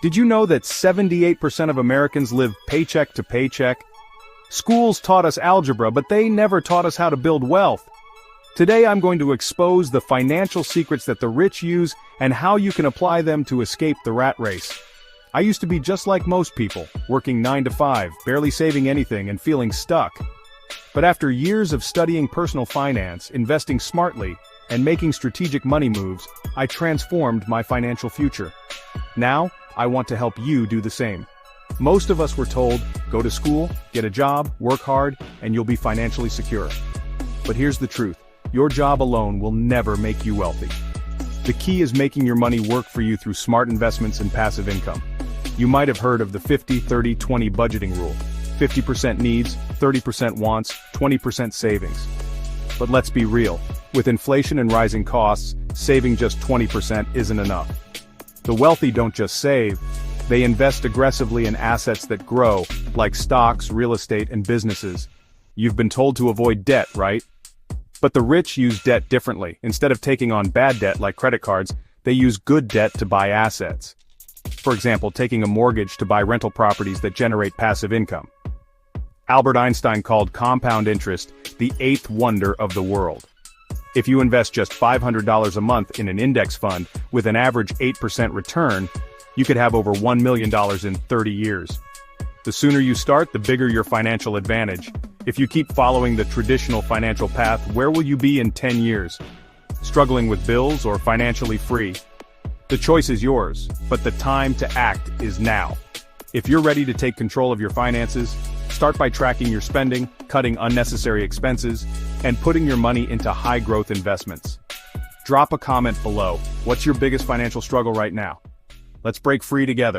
Did you know that 78% of Americans live paycheck to paycheck? Schools taught us algebra, but they never taught us how to build wealth. Today I'm going to expose the financial secrets that the rich use and how you can apply them to escape the rat race. I used to be just like most people, working 9 to 5, barely saving anything and feeling stuck. But after years of studying personal finance, investing smartly, and making strategic money moves, I transformed my financial future. Now, I want to help you do the same. Most of us were told, go to school, get a job, work hard, and you'll be financially secure. But here's the truth. Your job alone will never make you wealthy. The key is making your money work for you through smart investments and passive income. You might have heard of the 50-30-20 budgeting rule. 50% needs, 30% wants, 20% savings. But let's be real. With inflation and rising costs, saving just 20% isn't enough. The wealthy don't just save, they invest aggressively in assets that grow, like stocks, real estate, and businesses. You've been told to avoid debt, right? But the rich use debt differently. Instead of taking on bad debt like credit cards, they use good debt to buy assets. For example, taking a mortgage to buy rental properties that generate passive income. Albert Einstein called compound interest the eighth wonder of the world. If you invest just $500 a month in an index fund with an average 8% return, you could have over $1 million in 30 years. The sooner you start, the bigger your financial advantage. If you keep following the traditional financial path, where will you be in 10 years? Struggling with bills or financially free? The choice is yours, but the time to act is now. If you're ready to take control of your finances, start by tracking your spending, cutting unnecessary expenses, and putting your money into high-growth investments. Drop a comment below. What's your biggest financial struggle right now? Let's break free together.